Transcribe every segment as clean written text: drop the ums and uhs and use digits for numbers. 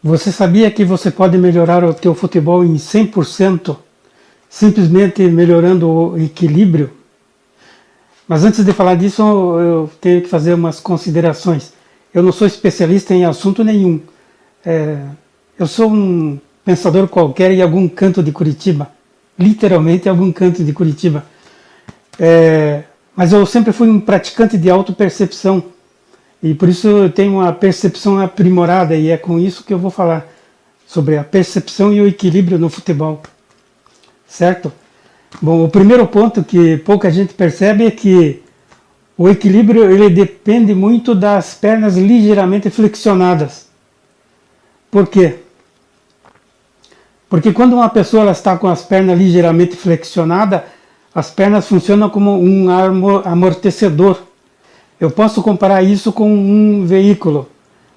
Você sabia que você pode melhorar o teu futebol em 100% simplesmente melhorando o equilíbrio? Mas antes de falar disso, eu tenho que fazer umas considerações. Eu não sou especialista em assunto nenhum. Eu sou um pensador qualquer em algum canto de Curitiba. Literalmente em algum canto de Curitiba. Mas eu sempre fui um praticante de autopercepção. E por isso eu tenho uma percepção aprimorada, e é com isso que eu vou falar sobre a percepção e o equilíbrio no futebol. Certo? Bom, o primeiro ponto que pouca gente percebe é que o equilíbrio ele depende muito das pernas ligeiramente flexionadas. Por quê? Porque quando uma pessoa ela está com as pernas ligeiramente flexionadas, as pernas funcionam como um amortecedor. Eu posso comparar isso com um veículo.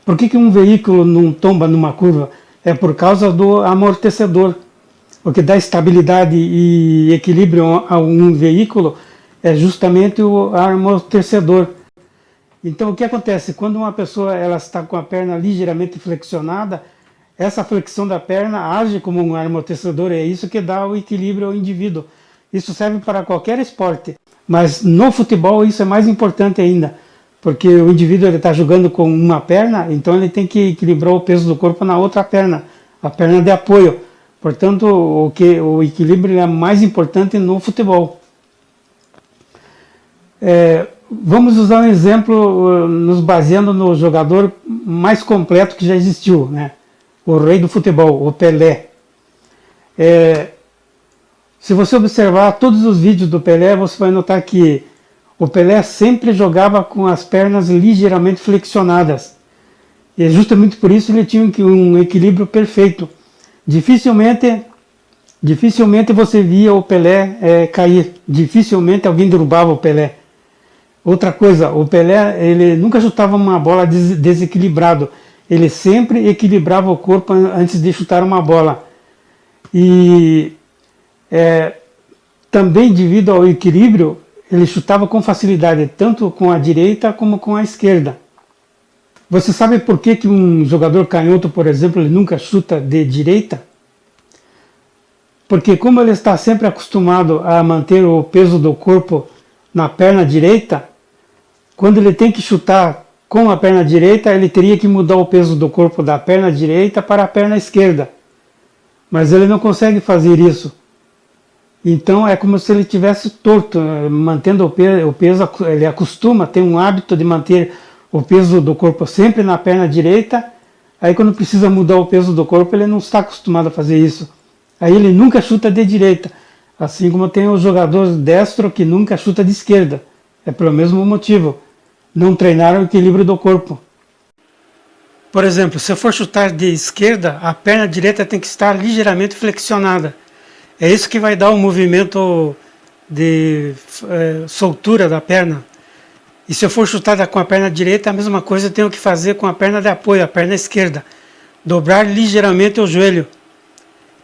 Por que um veículo não tomba numa curva? É por causa do amortecedor. O que dá estabilidade e equilíbrio a um veículo é justamente o amortecedor. Então o que acontece? Quando uma pessoa ela está com a perna ligeiramente flexionada, essa flexão da perna age como um amortecedor, é isso que dá o equilíbrio ao indivíduo. Isso serve para qualquer esporte. Mas no futebol isso é mais importante ainda, porque o indivíduo está jogando com uma perna, então ele tem que equilibrar o peso do corpo na outra perna, a perna de apoio. Portanto, o equilíbrio é mais importante no futebol. Vamos usar um exemplo nos baseando no jogador mais completo que já existiu, né? O rei do futebol, o Pelé. Se você observar todos os vídeos do Pelé, você vai notar que o Pelé sempre jogava com as pernas ligeiramente flexionadas. E justamente por isso ele tinha um equilíbrio perfeito. Dificilmente você via o Pelé cair. Dificilmente alguém derrubava o Pelé. Outra coisa, o Pelé ele nunca chutava uma bola desequilibrado. Ele sempre equilibrava o corpo antes de chutar uma bola. E também devido ao equilíbrio, ele chutava com facilidade, tanto com a direita como com a esquerda. Você sabe por que um jogador canhoto, por exemplo, ele nunca chuta de direita? Porque como ele está sempre acostumado a manter o peso do corpo na perna direita, quando ele tem que chutar com a perna direita, ele teria que mudar o peso do corpo da perna direita para a perna esquerda. Mas ele não consegue fazer isso. Então é como se ele tivesse torto, mantendo o peso, ele acostuma, tem um hábito de manter o peso do corpo sempre na perna direita, aí quando precisa mudar o peso do corpo ele não está acostumado a fazer isso. Aí ele nunca chuta de direita, assim como tem o jogador destro que nunca chuta de esquerda, é pelo mesmo motivo, não treinaram o equilíbrio do corpo. Por exemplo, se eu for chutar de esquerda, a perna direita tem que estar ligeiramente flexionada. É isso que vai dar um movimento de soltura da perna. E se eu for chutar com a perna direita, a mesma coisa eu tenho que fazer com a perna de apoio, a perna esquerda. Dobrar ligeiramente o joelho.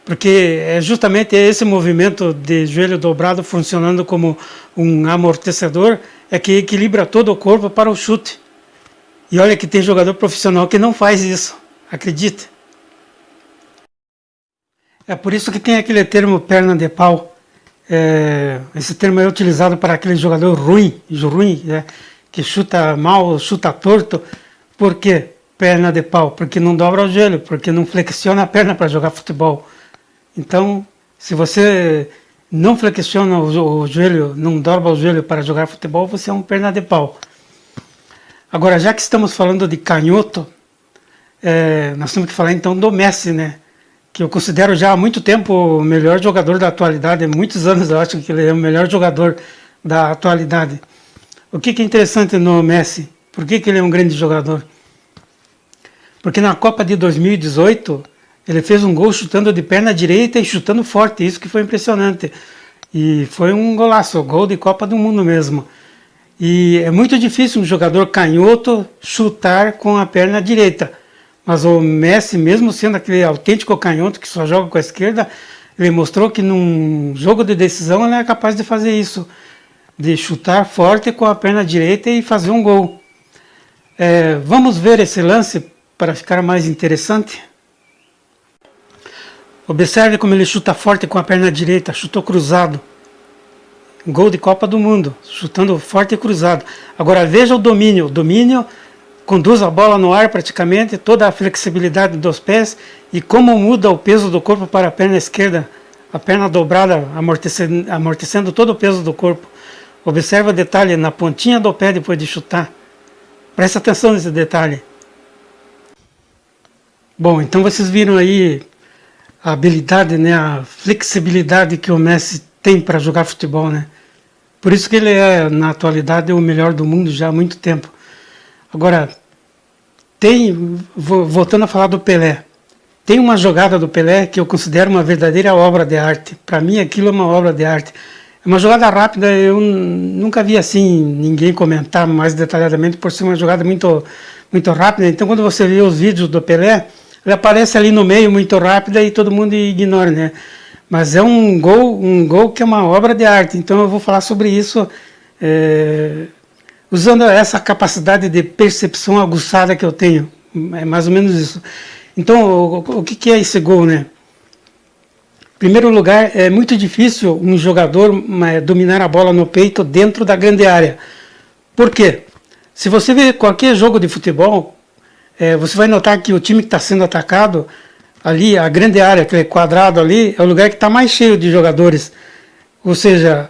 Porque é justamente esse movimento de joelho dobrado funcionando como um amortecedor é que equilibra todo o corpo para o chute. E olha que tem jogador profissional que não faz isso, acredita? É por isso que tem aquele termo perna de pau. Esse termo é utilizado para aquele jogador ruim, né, que chuta mal, chuta torto. Por quê? Perna de pau. Porque não dobra o joelho, porque não flexiona a perna para jogar futebol. Então, se você não flexiona o joelho, não dobra o joelho para jogar futebol, você é um perna de pau. Agora, já que estamos falando de canhoto, nós temos que falar então do Messi, né? Que eu considero já há muito tempo o melhor jogador da atualidade, há muitos anos eu acho que ele é o melhor jogador da atualidade. O que é interessante no Messi? Por que ele é um grande jogador? Porque na Copa de 2018, ele fez um gol chutando de perna direita e chutando forte, isso que foi impressionante. E foi um golaço, gol de Copa do Mundo mesmo. E é muito difícil um jogador canhoto chutar com a perna direita. Mas o Messi, mesmo sendo aquele autêntico canhoto que só joga com a esquerda, ele mostrou que num jogo de decisão ele é capaz de fazer isso, de chutar forte com a perna direita e fazer um gol. Vamos ver esse lance para ficar mais interessante? Observe como ele chuta forte com a perna direita, chutou cruzado. Gol de Copa do Mundo, chutando forte e cruzado. Agora veja o domínio. O domínio conduz a bola no ar praticamente, toda a flexibilidade dos pés e como muda o peso do corpo para a perna esquerda. A perna dobrada, amortecendo todo o peso do corpo. Observe o detalhe na pontinha do pé depois de chutar. Presta atenção nesse detalhe. Bom, então vocês viram aí a habilidade, né, a flexibilidade que o Messi tem para jogar futebol, né? Por isso que ele é, na atualidade, o melhor do mundo já há muito tempo. Agora, voltando a falar do Pelé, tem uma jogada do Pelé que eu considero uma verdadeira obra de arte. Para mim, aquilo é uma obra de arte. É uma jogada rápida, eu nunca vi assim ninguém comentar mais detalhadamente por ser uma jogada muito, muito rápida. Então, quando você vê os vídeos do Pelé, ele aparece ali no meio muito rápido e todo mundo ignora, né? Mas é um gol que é uma obra de arte. Então eu vou falar sobre isso usando essa capacidade de percepção aguçada que eu tenho. É mais ou menos isso. Então, o que é esse gol, né? Em primeiro lugar, é muito difícil um jogador dominar a bola no peito dentro da grande área. Por quê? Se você vê qualquer jogo de futebol, você vai notar que o time que está sendo atacado, ali, a grande área, aquele quadrado ali, é o lugar que está mais cheio de jogadores. Ou seja,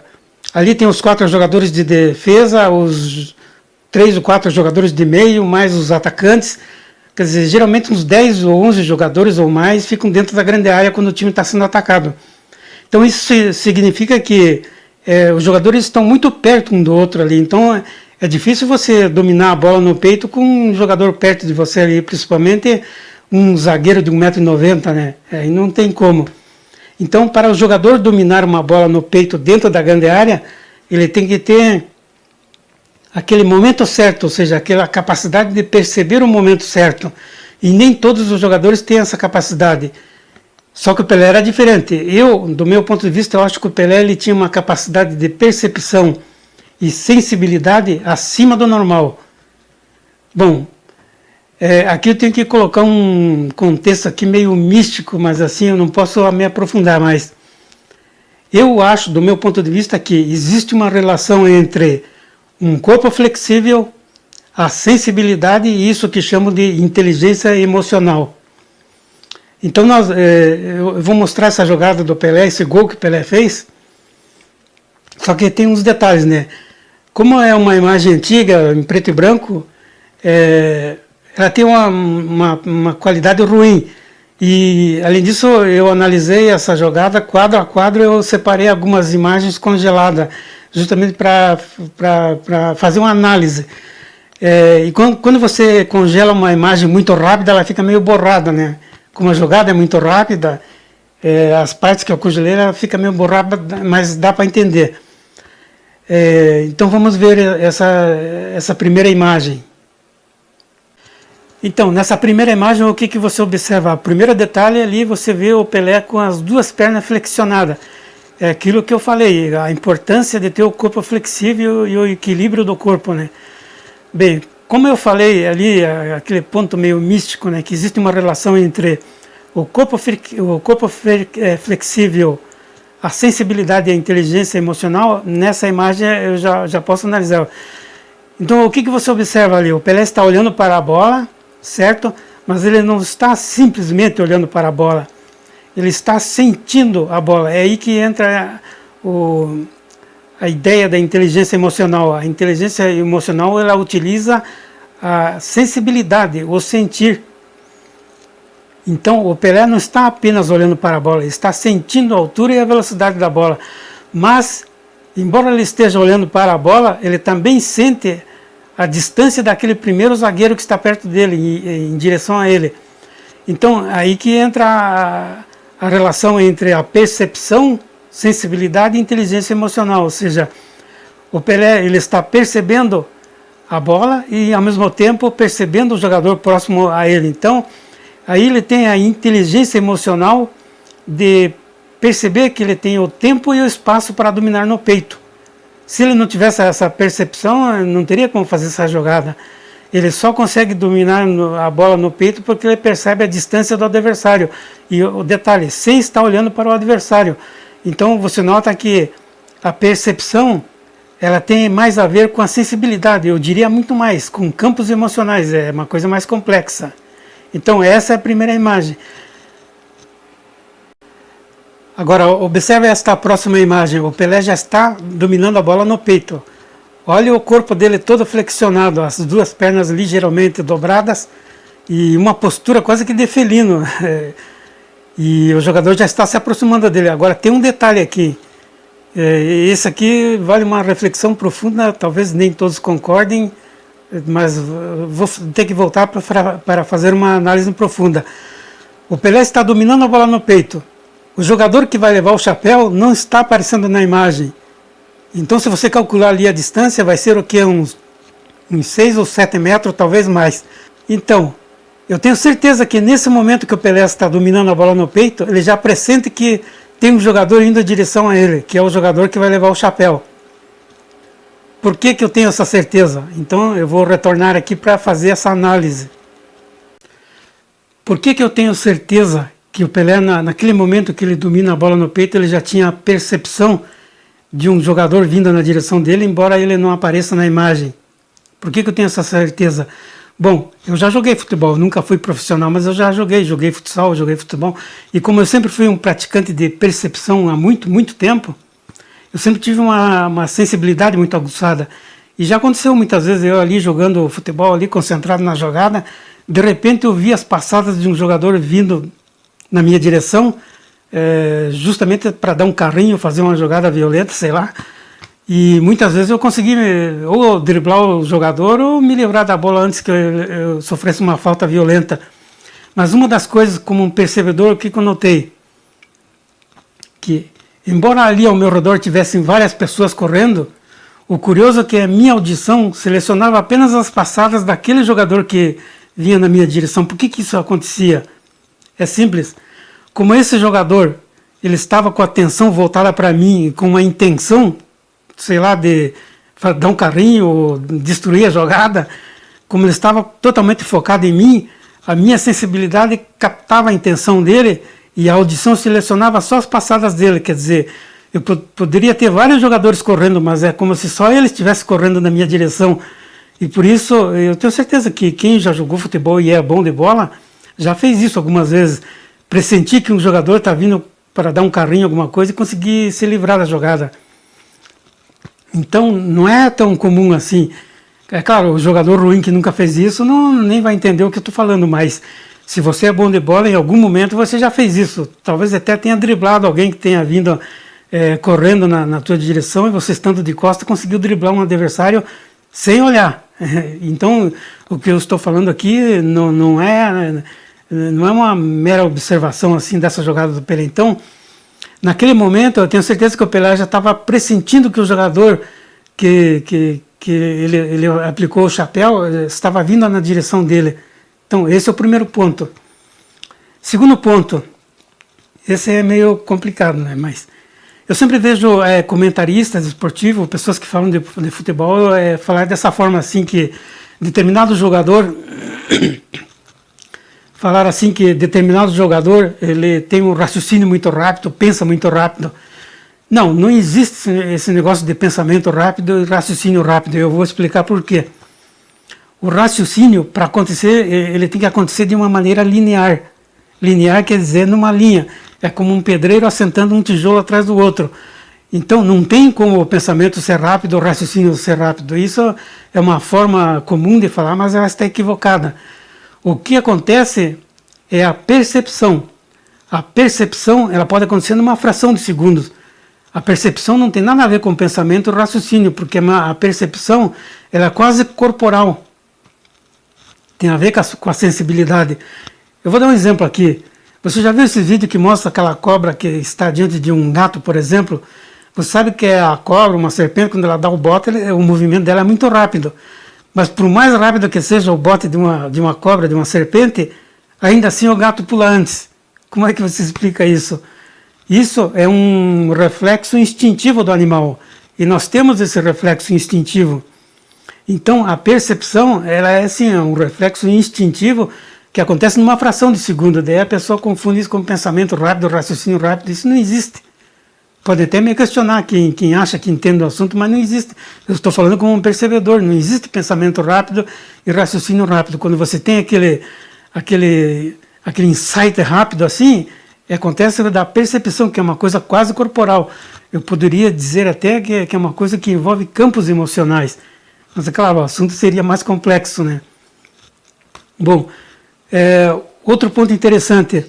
ali tem os 4 jogadores de defesa, os 3 ou 4 jogadores de meio, mais os atacantes. Quer dizer, geralmente uns 10 ou 11 jogadores ou mais ficam dentro da grande área quando o time está sendo atacado. Então isso significa que os jogadores estão muito perto um do outro ali. Então é difícil você dominar a bola no peito com um jogador perto de você ali, principalmente um zagueiro de 1,90 m, né? Aí não tem como. Então, para o jogador dominar uma bola no peito dentro da grande área, ele tem que ter aquele momento certo, ou seja, aquela capacidade de perceber o momento certo. E nem todos os jogadores têm essa capacidade. Só que o Pelé era diferente. Do meu ponto de vista, eu acho que o Pelé ele tinha uma capacidade de percepção e sensibilidade acima do normal. Bom, aqui eu tenho que colocar um contexto aqui meio místico, mas assim eu não posso me aprofundar mais. Eu acho, do meu ponto de vista, que existe uma relação entre um corpo flexível, a sensibilidade e isso que chamo de inteligência emocional. Então eu vou mostrar essa jogada do Pelé, esse gol que o Pelé fez, só que tem uns detalhes, né? Como é uma imagem antiga, em preto e branco, ela tem uma qualidade ruim. E, além disso, eu analisei essa jogada quadro a quadro, eu separei algumas imagens congeladas, justamente para fazer uma análise. E quando você congela uma imagem muito rápida, ela fica meio borrada, né? Como a jogada é muito rápida, as partes que eu congelei, ela fica meio borrada, mas dá para entender. Então vamos ver essa primeira imagem. Então, nessa primeira imagem, o que você observa? O primeiro detalhe ali, você vê o Pelé com as duas pernas flexionadas. É aquilo que eu falei, a importância de ter o corpo flexível e o equilíbrio do corpo, né? Bem, como eu falei ali, aquele ponto meio místico, né, que existe uma relação entre o corpo flexível, a sensibilidade e a inteligência emocional, nessa imagem eu já posso analisar. Então, o que você observa ali? O Pelé está olhando para a bola, certo? Mas ele não está simplesmente olhando para a bola. Ele está sentindo a bola. É aí que entra a ideia da inteligência emocional. A inteligência emocional, ela utiliza a sensibilidade, o sentir. Então, o Pelé não está apenas olhando para a bola, ele está sentindo a altura e a velocidade da bola. Mas, embora ele esteja olhando para a bola, ele também sente a distância daquele primeiro zagueiro que está perto dele, em direção a ele. Então, aí que entra a relação entre a percepção, sensibilidade e inteligência emocional. Ou seja, o Pelé ele está percebendo a bola e, ao mesmo tempo, percebendo o jogador próximo a ele. Então, aí ele tem a inteligência emocional de perceber que ele tem o tempo e o espaço para dominar no peito. Se ele não tivesse essa percepção, não teria como fazer essa jogada. ele só consegue dominar a bola no peito porque ele percebe a distância do adversário. E o detalhe, sem estar olhando para o adversário. Então você nota que a percepção, ela tem mais a ver com a sensibilidade, eu diria muito mais, com campos emocionais, é uma coisa mais complexa. Então essa é a primeira imagem. Agora observe esta próxima imagem, o Pelé já está dominando a bola no peito. Olha o corpo dele todo flexionado, as duas pernas ligeiramente dobradas e uma postura quase que de felino. E o jogador já está se aproximando dele. Agora tem um detalhe aqui. Esse aqui vale uma reflexão profunda, talvez nem todos concordem, mas vou ter que voltar para fazer uma análise profunda. O Pelé está dominando a bola no peito. O jogador que vai levar o chapéu não está aparecendo na imagem. Então, se você calcular ali a distância, vai ser o que? Uns 6 ou 7 metros, talvez mais. Então, eu tenho certeza que nesse momento que o Pelé está dominando a bola no peito, ele já pressente que tem um jogador indo em direção a ele, que é o jogador que vai levar o chapéu. Por que eu tenho essa certeza? Então, eu vou retornar aqui para fazer essa análise. Por que eu tenho certeza que o Pelé, naquele momento que ele domina a bola no peito, ele já tinha a percepção de um jogador vindo na direção dele, embora ele não apareça na imagem? Por que eu tenho essa certeza? Bom, eu já joguei futebol, nunca fui profissional, mas eu já joguei futsal, joguei futebol, e como eu sempre fui um praticante de percepção há muito tempo, eu sempre tive uma sensibilidade muito aguçada. E já aconteceu muitas vezes eu ali jogando futebol, ali concentrado na jogada, de repente eu vi as passadas de um jogador vindo na minha direção, justamente para dar um carrinho, fazer uma jogada violenta, sei lá. E muitas vezes eu consegui ou driblar o jogador ou me livrar da bola antes que eu sofresse uma falta violenta. Mas uma das coisas, como um percebedor, o que eu notei? Que, embora ali ao meu redor tivessem várias pessoas correndo, o curioso é que a minha audição selecionava apenas as passadas daquele jogador que vinha na minha direção. Por que isso acontecia? É simples. Como esse jogador ele estava com a atenção voltada para mim, com uma intenção, sei lá, de dar um carrinho ou destruir a jogada, como ele estava totalmente focado em mim, a minha sensibilidade captava a intenção dele e a audição selecionava só as passadas dele. Quer dizer, eu poderia ter vários jogadores correndo, mas é como se só ele estivesse correndo na minha direção. E por isso eu tenho certeza que quem já jogou futebol e é bom de bola já fez isso algumas vezes. Pressentir que um jogador está vindo para dar um carrinho, alguma coisa, e conseguir se livrar da jogada. Então, não é tão comum assim. É claro, o jogador ruim que nunca fez isso nem vai entender o que eu estou falando, mas se você é bom de bola, em algum momento você já fez isso. Talvez até tenha driblado alguém que tenha vindo correndo na tua direção e você, estando de costa, conseguiu driblar um adversário sem olhar. Então, o que eu estou falando aqui não é uma mera observação assim dessa jogada do Pelé. Então, naquele momento, eu tenho certeza que o Pelé já estava pressentindo que o jogador que ele aplicou o chapéu estava vindo na direção dele. Então, esse é o primeiro ponto. Segundo ponto, esse é meio complicado, né? Mas eu sempre vejo comentaristas esportivos, pessoas que falam de futebol, falar dessa forma assim, que determinado jogador... falar assim que determinado jogador ele tem um raciocínio muito rápido, pensa muito rápido. Não existe esse negócio de pensamento rápido e raciocínio rápido. Eu vou explicar por quê. O raciocínio, para acontecer, ele tem que acontecer de uma maneira linear. Linear quer dizer numa linha. É como um pedreiro assentando um tijolo atrás do outro. Então não tem como o pensamento ser rápido, o raciocínio ser rápido. Isso é uma forma comum de falar, mas ela está equivocada. O que acontece é a percepção. A percepção ela pode acontecer numa fração de segundos. A percepção não tem nada a ver com o pensamento e o raciocínio, porque a percepção ela é quase corporal. Tem a ver com a sensibilidade. Eu vou dar um exemplo aqui. Você já viu esse vídeo que mostra aquela cobra que está diante de um gato, por exemplo? Você sabe que a cobra, uma serpente, quando ela dá o bote, o movimento dela é muito rápido. Mas por mais rápido que seja o bote de uma cobra, de uma serpente, ainda assim o gato pula antes. Como é que você explica isso? Isso é um reflexo instintivo do animal. E nós temos esse reflexo instintivo. Então, a percepção, ela é assim, um reflexo instintivo que acontece numa fração de segundo. Daí a pessoa confunde isso com pensamento rápido, raciocínio rápido. Isso não existe. Pode até me questionar quem acha que entende o assunto, mas não existe. Eu estou falando como um percebedor. Não existe pensamento rápido e raciocínio rápido. Quando você tem aquele insight rápido assim, acontece da percepção, que é uma coisa quase corporal. Eu poderia dizer até que é uma coisa que envolve campos emocionais. Mas, é claro, o assunto seria mais complexo, né? Bom, outro ponto interessante.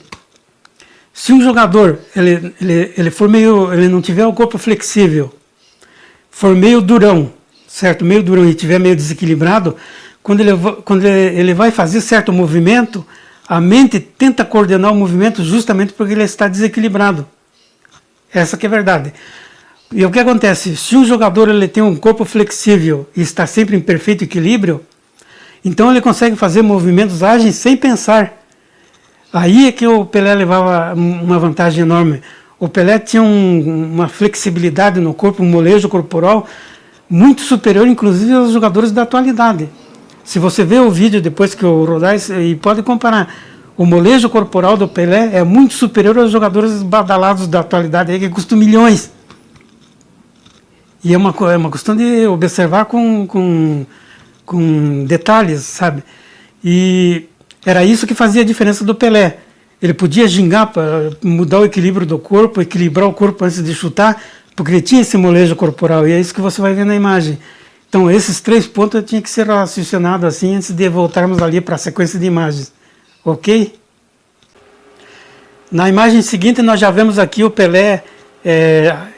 Se um jogador ele for ele não tiver o corpo flexível, for meio durão, certo? Meio durão e tiver meio desequilibrado, quando ele vai fazer certo movimento, a mente tenta coordenar o movimento justamente porque ele está desequilibrado. Essa que é a verdade. E o que acontece? Se um jogador ele tem um corpo flexível e está sempre em perfeito equilíbrio, então ele consegue fazer movimentos ágeis sem pensar. Aí é que o Pelé levava uma vantagem enorme. O Pelé tinha uma flexibilidade no corpo, um molejo corporal muito superior, inclusive, aos jogadores da atualidade. Se você vê o vídeo depois que eu rodar, e pode comparar, o molejo corporal do Pelé é muito superior aos jogadores badalados da atualidade, aí, que custam milhões. E é uma questão de observar com detalhes, sabe? E era isso que fazia a diferença do Pelé. Ele podia gingar para mudar o equilíbrio do corpo, equilibrar o corpo antes de chutar, porque ele tinha esse molejo corporal, e é isso que você vai ver na imagem. Então, esses 3 pontos tinham que ser raciocinados assim antes de voltarmos ali para a sequência de imagens. Ok? Na imagem seguinte, nós já vemos aqui o Pelé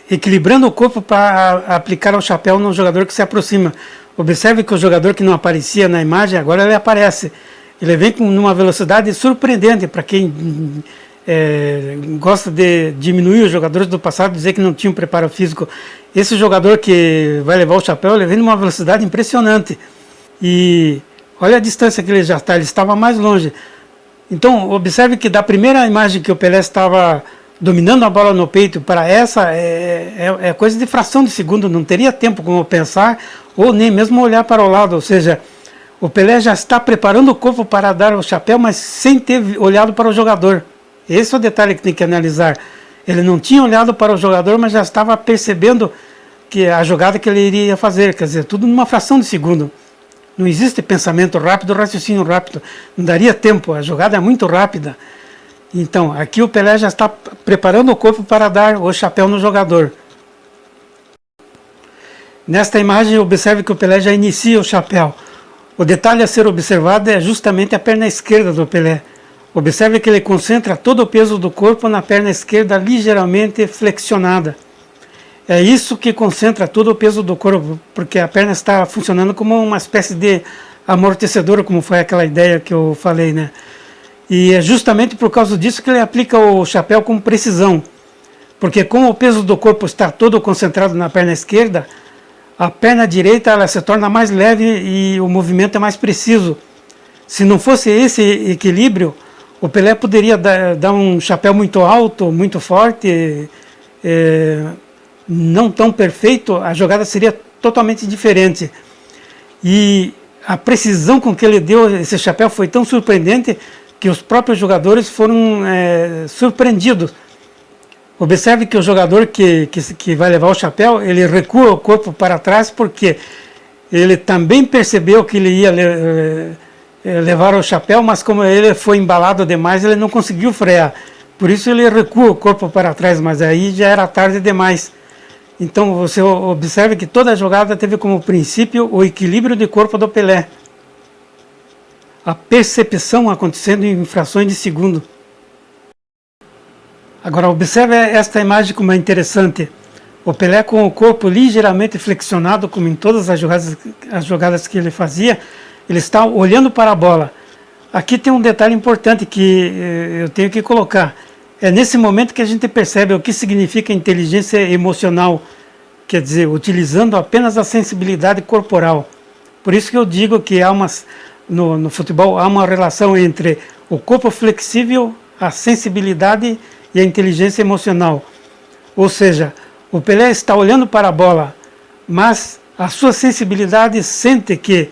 equilibrando o corpo para aplicar o chapéu no jogador que se aproxima. Observe que o jogador que não aparecia na imagem, agora ele aparece. Ele vem numa velocidade surpreendente para quem gosta de diminuir os jogadores do passado, dizer que não tinham preparo físico. Esse jogador que vai levar o chapéu, ele vem numa velocidade impressionante. E olha a distância que ele já está, ele estava mais longe. Então, observe que da primeira imagem que o Pelé estava dominando a bola no peito para essa, é coisa de fração de segundo, não teria tempo como pensar ou nem mesmo olhar para o lado. Ou seja, o Pelé já está preparando o corpo para dar o chapéu, mas sem ter olhado para o jogador. Esse é o detalhe que tem que analisar. Ele não tinha olhado para o jogador, mas já estava percebendo que a jogada que ele iria fazer, quer dizer, tudo numa fração de segundo. Não existe pensamento rápido, raciocínio rápido. Não daria tempo, a jogada é muito rápida. Então, aqui o Pelé já está preparando o corpo para dar o chapéu no jogador. Nesta imagem, observe que o Pelé já inicia o chapéu. O detalhe a ser observado é justamente a perna esquerda do Pelé. Observe que ele concentra todo o peso do corpo na perna esquerda ligeiramente flexionada. É isso que concentra todo o peso do corpo, porque a perna está funcionando como uma espécie de amortecedor, como foi aquela ideia que eu falei, né? E é justamente por causa disso que ele aplica o chapéu com precisão. Porque como o peso do corpo está todo concentrado na perna esquerda, a perna direita ela se torna mais leve e o movimento é mais preciso. Se não fosse esse equilíbrio, o Pelé poderia dar um chapéu muito alto, muito forte, não tão perfeito, a jogada seria totalmente diferente. E a precisão com que ele deu esse chapéu foi tão surpreendente que os próprios jogadores foram surpreendidos. Observe que o jogador que vai levar o chapéu, ele recua o corpo para trás porque ele também percebeu que ele ia levar o chapéu, mas como ele foi embalado demais, ele não conseguiu frear. Por isso ele recua o corpo para trás, mas aí já era tarde demais. Então você observe que toda a jogada teve como princípio o equilíbrio de corpo do Pelé. A percepção acontecendo em frações de segundo. Agora observe esta imagem como é interessante. O Pelé com o corpo ligeiramente flexionado, como em todas as jogadas que ele fazia, ele está olhando para a bola. Aqui tem um detalhe importante que eu tenho que colocar. É nesse momento que a gente percebe o que significa inteligência emocional, quer dizer, utilizando apenas a sensibilidade corporal. Por isso que eu digo que no futebol há uma relação entre o corpo flexível, a sensibilidade e a inteligência emocional. Ou seja, o Pelé está olhando para a bola, mas a sua sensibilidade sente que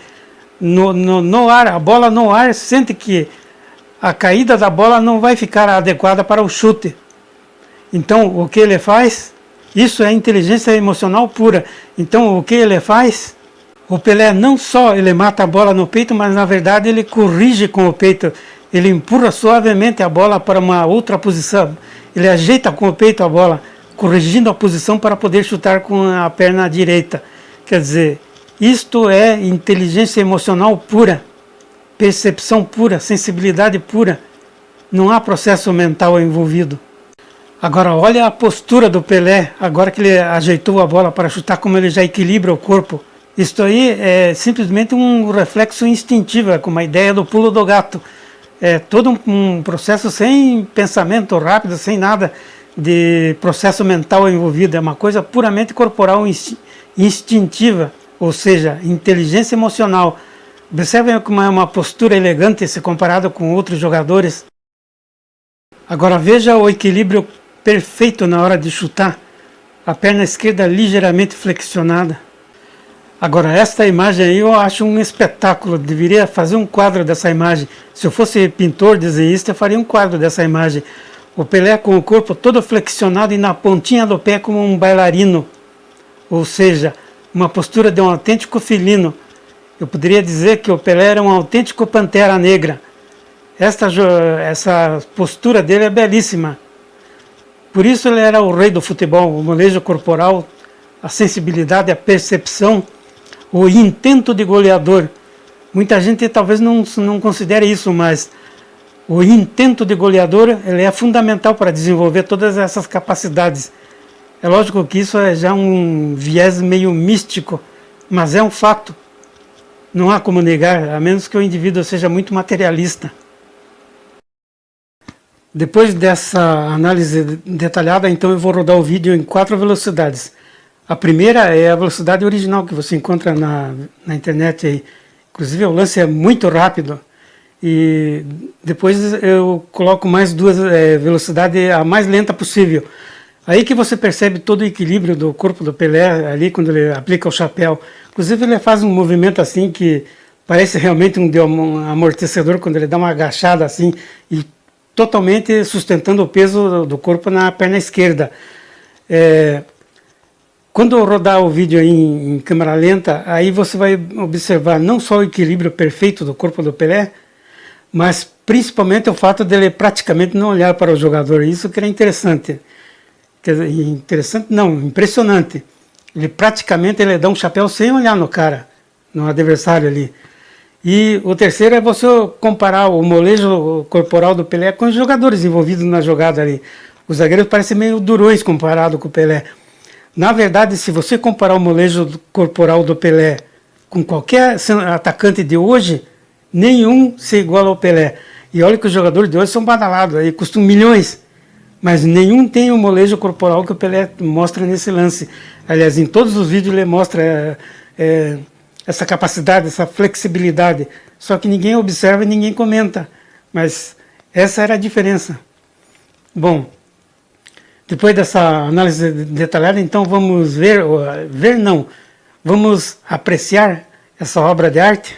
no ar, a bola no ar sente que a caída da bola não vai ficar adequada para o chute. Então, o que ele faz? Isso é inteligência emocional pura. Então, o que ele faz? O Pelé não só ele mata a bola no peito, mas na verdade ele corrige com o peito. Ele empurra suavemente a bola para uma outra posição. Ele ajeita com o peito a bola, corrigindo a posição para poder chutar com a perna direita. Quer dizer, isto é inteligência emocional pura, percepção pura, sensibilidade pura. Não há processo mental envolvido. Agora, olha a postura do Pelé, agora que ele ajeitou a bola para chutar, como ele já equilibra o corpo. Isso aí é simplesmente um reflexo instintivo, como a ideia do pulo do gato. É todo um processo sem pensamento rápido, sem nada de processo mental envolvido. É uma coisa puramente corporal, instintiva, ou seja, inteligência emocional. Observem como é uma postura elegante se comparado com outros jogadores. Agora veja o equilíbrio perfeito na hora de chutar, a perna esquerda ligeiramente flexionada. Agora esta imagem aí eu acho um espetáculo, deveria fazer um quadro dessa imagem. Se eu fosse pintor, desenhista, eu faria um quadro dessa imagem. O Pelé com o corpo todo flexionado e na pontinha do pé como um bailarino, ou seja, uma postura de um autêntico felino. Eu poderia dizer que o Pelé era um autêntico pantera negra. Essa postura dele é belíssima. Por isso ele era o rei do futebol, o manejo corporal, a sensibilidade, a percepção, o intento de goleador. Muita gente talvez não considere isso, mas o intento de goleador ele é fundamental para desenvolver todas essas capacidades. É lógico que isso é já um viés meio místico, mas é um fato. Não há como negar, a menos que o indivíduo seja muito materialista. Depois dessa análise detalhada, então eu vou rodar o vídeo em 4 velocidades. A primeira é a velocidade original que você encontra na internet aí. Inclusive o lance é muito rápido. E depois eu coloco mais 2 velocidades, a mais lenta possível. Aí que você percebe todo o equilíbrio do corpo do Pelé ali quando ele aplica o chapéu. Inclusive ele faz um movimento assim que parece realmente um amortecedor quando ele dá uma agachada assim e totalmente sustentando o peso do corpo na perna esquerda. Quando eu rodar o vídeo aí em câmera lenta, aí você vai observar não só o equilíbrio perfeito do corpo do Pelé, mas principalmente o fato dele praticamente não olhar para o jogador. Isso que era interessante. Interessante não, impressionante. Ele dá um chapéu sem olhar no cara, no adversário ali. E o terceiro é você comparar o molejo corporal do Pelé com os jogadores envolvidos na jogada ali. Os zagueiros parecem meio durões comparado com o Pelé. Na verdade, se você comparar o molejo corporal do Pelé com qualquer atacante de hoje, nenhum se iguala ao Pelé. E olha que os jogadores de hoje são badalados, aí custam milhões, mas nenhum tem o molejo corporal que o Pelé mostra nesse lance. Aliás, em todos os vídeos ele mostra essa capacidade, essa flexibilidade, só que ninguém observa e ninguém comenta, mas essa era a diferença. Bom, depois dessa análise detalhada, então vamos vamos apreciar essa obra de arte.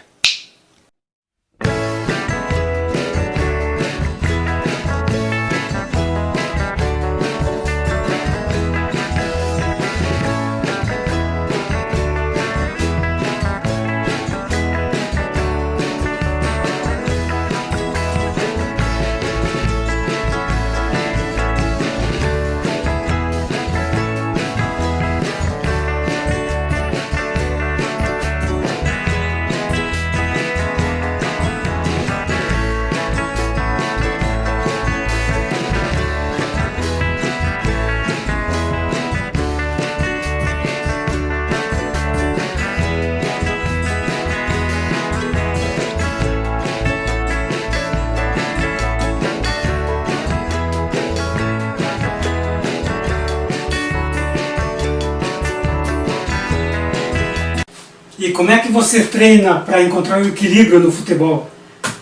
E como é que você treina para encontrar o equilíbrio no futebol?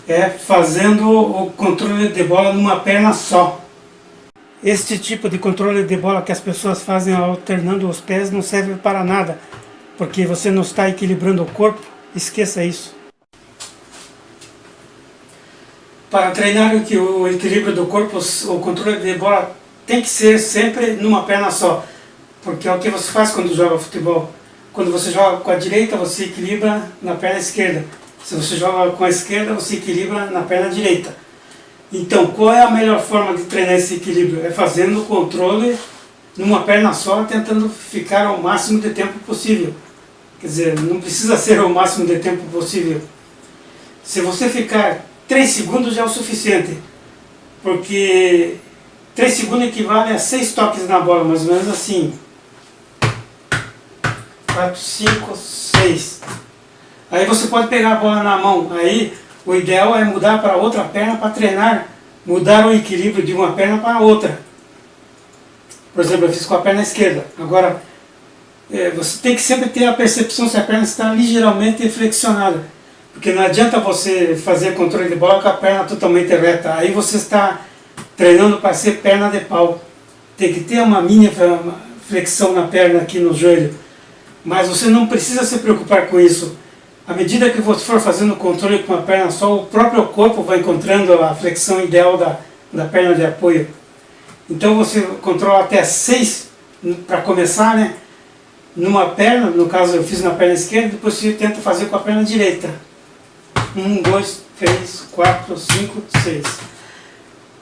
É fazendo o controle de bola numa perna só. Este tipo de controle de bola que as pessoas fazem alternando os pés não serve para nada, porque você não está equilibrando o corpo, esqueça isso. Para treinar o equilíbrio do corpo, o controle de bola tem que ser sempre numa perna só, porque é o que você faz quando joga futebol. Quando você joga com a direita, você equilibra na perna esquerda. Se você joga com a esquerda, você equilibra na perna direita. Então, qual é a melhor forma de treinar esse equilíbrio? É fazendo o controle numa perna só, tentando ficar ao máximo de tempo possível. Quer dizer, não precisa ser o máximo de tempo possível. Se você ficar 3 segundos já é o suficiente, porque 3 segundos equivale a 6 toques na bola, mais ou menos assim. 4, 5, 6. Aí você pode pegar a bola na mão. Aí o ideal é mudar para outra perna para treinar, mudar o equilíbrio de uma perna para a outra. Por exemplo, eu fiz com a perna esquerda. Agora, você tem que sempre ter a percepção se a perna está ligeiramente flexionada. Porque não adianta você fazer controle de bola com a perna totalmente reta. Aí você está treinando para ser perna de pau. Tem que ter uma mínima flexão na perna aqui no joelho. Mas você não precisa se preocupar com isso. À medida que você for fazendo o controle com a perna só, o próprio corpo vai encontrando a flexão ideal da perna de apoio. Então você controla até 6 para começar, né? Numa perna, no caso eu fiz na perna esquerda, depois você tenta fazer com a perna direita. 1, 2, 3, 4, 5, 6.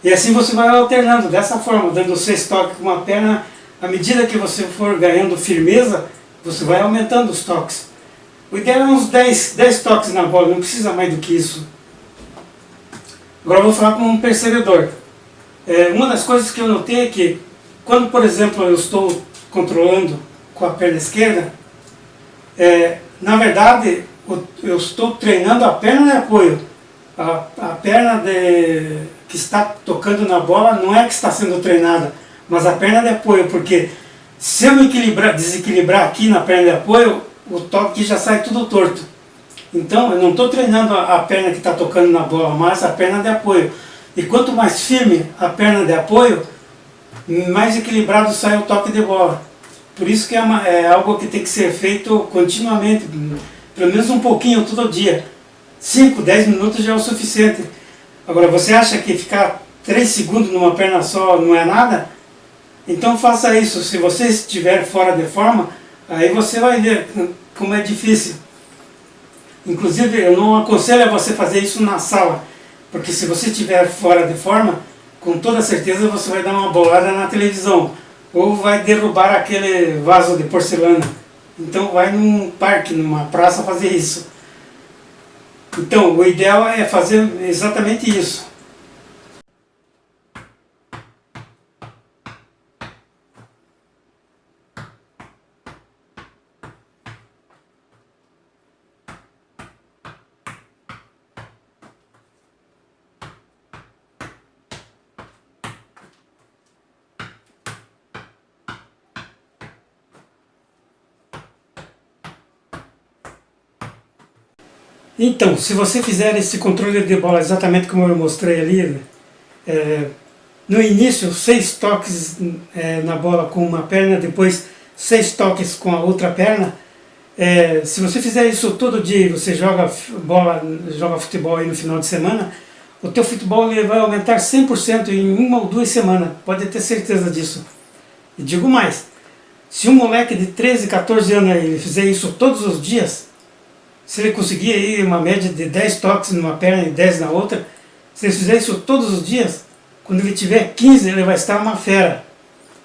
E assim você vai alternando, dessa forma, dando 6 toques com uma perna. À medida que você for ganhando firmeza, você vai aumentando os toques. O ideal é uns 10 toques na bola, não precisa mais do que isso. Agora eu vou falar como um percebedor. Uma das coisas que eu notei é que, quando, por exemplo, eu estou controlando com a perna esquerda, na verdade, eu estou treinando a perna de apoio. A perna que está tocando na bola não é que está sendo treinada, mas a perna de apoio, porque se eu me desequilibrar aqui na perna de apoio, o toque já sai tudo torto. Então eu não estou treinando a perna que está tocando na bola, mas a perna de apoio. E quanto mais firme a perna de apoio, mais equilibrado sai o toque de bola. Por isso que é algo que tem que ser feito continuamente, pelo menos um pouquinho todo dia. 5, 10 minutos já é o suficiente. Agora, você acha que ficar 3 segundos numa perna só não é nada? Então faça isso. Se você estiver fora de forma, aí você vai ver como é difícil. Inclusive, eu não aconselho a você fazer isso na sala, porque se você estiver fora de forma, com toda certeza você vai dar uma bolada na televisão, ou vai derrubar aquele vaso de porcelana. Então vai num parque, numa praça fazer isso. Então o ideal é fazer exatamente isso. Então, se você fizer esse controle de bola exatamente como eu mostrei ali, no início 6 toques na bola com uma perna, depois 6 toques com a outra perna, se você fizer isso todo dia e você joga futebol aí no final de semana, o teu futebol ele vai aumentar 100% em 1 ou 2 semanas, pode ter certeza disso. E digo mais, se um moleque de 13, 14 anos aí, ele fizer isso todos os dias, se ele conseguir aí uma média de 10 toques numa perna e 10 na outra, se ele fizer isso todos os dias, quando ele tiver 15 ele vai estar uma fera.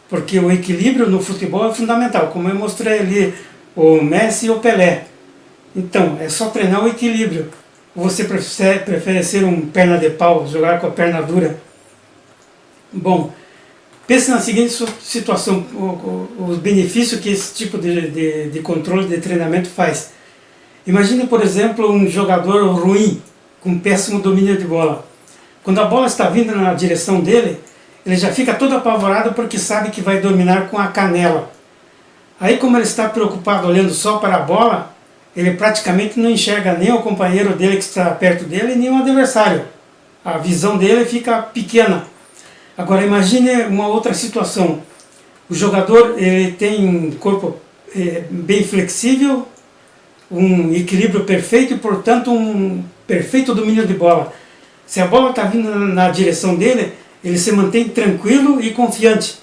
Porque o equilíbrio no futebol é fundamental, como eu mostrei ali, o Messi e o Pelé. Então, é só treinar o equilíbrio. Você prefere ser um perna de pau, jogar com a perna dura? Bom, pense na seguinte situação, os benefícios que esse tipo de controle de treinamento faz. Imagine, por exemplo, um jogador ruim, com péssimo domínio de bola. Quando a bola está vindo na direção dele, ele já fica todo apavorado porque sabe que vai dominar com a canela. Aí, como ele está preocupado olhando só para a bola, ele praticamente não enxerga nem o companheiro dele que está perto dele, nem o adversário. A visão dele fica pequena. Agora imagine uma outra situação. O jogador ele tem um corpo bem flexível, um equilíbrio perfeito e, portanto, um perfeito domínio de bola. Se a bola está vindo na direção dele, ele se mantém tranquilo e confiante.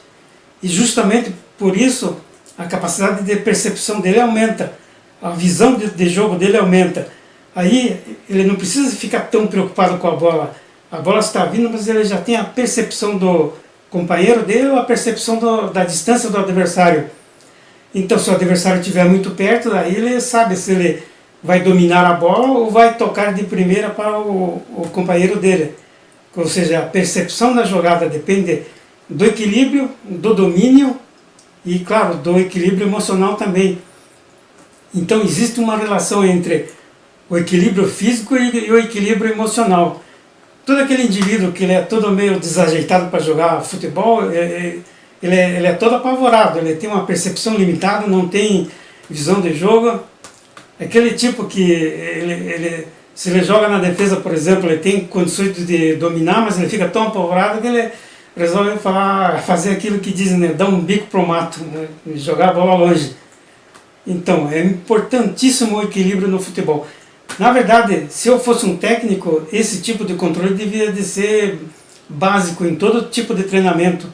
E justamente por isso a capacidade de percepção dele aumenta, a visão de jogo dele aumenta. Aí ele não precisa ficar tão preocupado com a bola está vindo, mas ele já tem a percepção do companheiro dele ou a percepção da distância do adversário. Então, se o adversário estiver muito perto, aí ele sabe se ele vai dominar a bola ou vai tocar de primeira para o companheiro dele. Ou seja, a percepção da jogada depende do equilíbrio, do domínio e, claro, do equilíbrio emocional também. Então, existe uma relação entre o equilíbrio físico e o equilíbrio emocional. Todo aquele indivíduo que ele é todo meio desajeitado para jogar futebol, ele é todo apavorado, ele tem uma percepção limitada, não tem visão de jogo. Aquele tipo que se ele joga na defesa, por exemplo, ele tem condições de dominar, mas ele fica tão apavorado que ele resolve fazer aquilo que dizem, né, dar um bico pro mato, né, jogar a bola longe. Então, é importantíssimo o equilíbrio no futebol. Na verdade, se eu fosse um técnico, esse tipo de controle devia de ser básico em todo tipo de treinamento,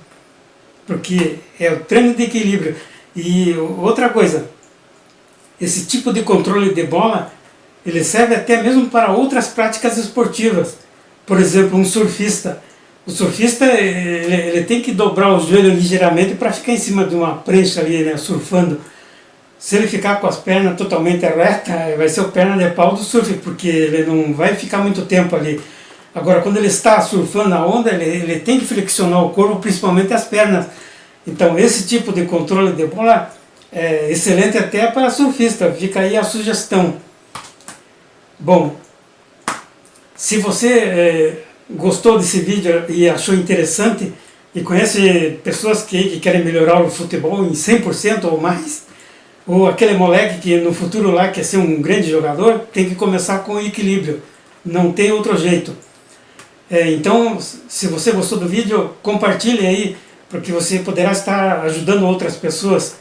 porque é o treino de equilíbrio. E outra coisa, esse tipo de controle de bola, ele serve até mesmo para outras práticas esportivas. Por exemplo, um surfista. O surfista ele tem que dobrar o joelho ligeiramente para ficar em cima de uma prancha ali, né, surfando. Se ele ficar com as pernas totalmente retas, vai ser o perna de pau do surf, porque ele não vai ficar muito tempo ali. Agora, quando ele está surfando a onda, ele tem que flexionar o corpo, principalmente as pernas. Então, esse tipo de controle de bola é excelente até para surfista. Fica aí a sugestão. Bom, se você gostou desse vídeo e achou interessante, e conhece pessoas que querem melhorar o futebol em 100% ou mais, ou aquele moleque que no futuro lá quer ser um grande jogador, tem que começar com equilíbrio, não tem outro jeito. Então, se você gostou do vídeo, compartilhe aí, porque você poderá estar ajudando outras pessoas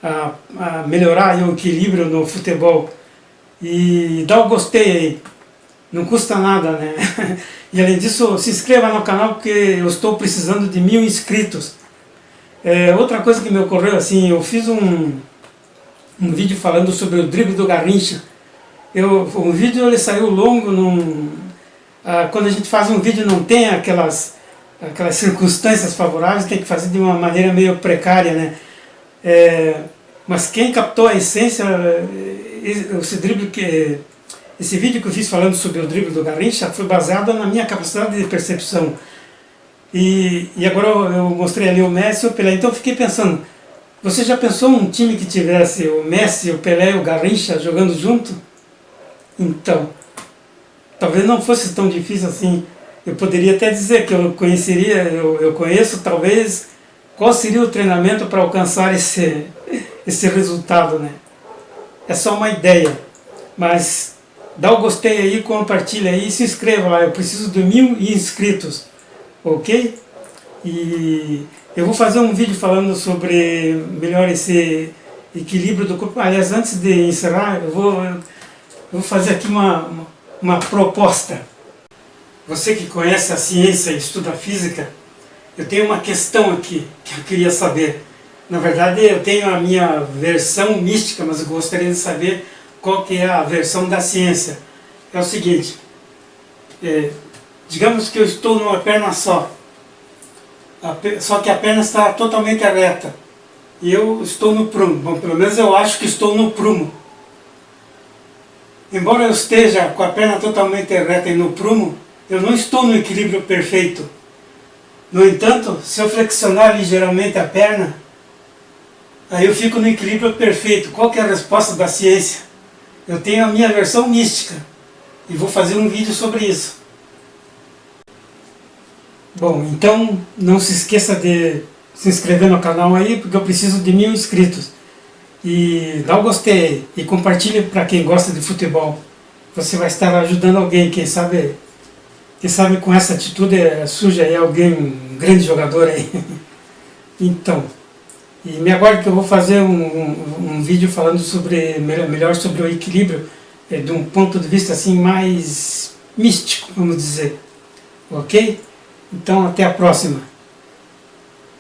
a melhorar aí o equilíbrio no futebol. E dá o gostei aí, não custa nada, né? E além disso, se inscreva no canal, porque eu estou precisando de 1000 inscritos. Outra coisa que me ocorreu, assim, eu fiz um vídeo falando sobre o drible do Garrincha. O vídeo ele saiu longo, quando a gente faz um vídeo não tem aquelas circunstâncias favoráveis, tem que fazer de uma maneira meio precária, né? Mas quem captou a essência, esse vídeo que eu fiz falando sobre o drible do Garrincha foi baseado na minha capacidade de percepção. E agora eu mostrei ali o Messi e o Pelé, então eu fiquei pensando, você já pensou um time que tivesse o Messi, o Pelé e o Garrincha jogando junto? Então, talvez não fosse tão difícil assim. Eu poderia até dizer que eu conheço talvez qual seria o treinamento para alcançar esse resultado, né? É só uma ideia, mas dá o gostei aí, compartilha aí e se inscreva lá, eu preciso de 1000 inscritos, ok? E eu vou fazer um vídeo falando sobre melhor esse equilíbrio do corpo. Aliás, antes de encerrar, eu vou fazer aqui uma proposta. Você que conhece a ciência e estuda a física, eu tenho uma questão aqui que eu queria saber. Na verdade, eu tenho a minha versão mística, mas eu gostaria de saber qual que é a versão da ciência. É o seguinte, digamos que eu estou numa perna só que a perna está totalmente reta, e eu estou no prumo. Bom, pelo menos eu acho que estou no prumo. Embora eu esteja com a perna totalmente reta e no prumo, eu não estou no equilíbrio perfeito. No entanto, se eu flexionar ligeiramente a perna, aí eu fico no equilíbrio perfeito. Qual que é a resposta da ciência? Eu tenho a minha versão mística e vou fazer um vídeo sobre isso. Bom, então não se esqueça de se inscrever no canal aí, porque eu preciso de 1000 inscritos. E dá o gostei e compartilhe para quem gosta de futebol. Você vai estar ajudando alguém, quem sabe com essa atitude surge aí alguém, um grande jogador aí. Então, E me aguarde que eu vou fazer um vídeo falando sobre melhor sobre o equilíbrio, de um ponto de vista assim mais místico, vamos dizer. Ok? Então até a próxima.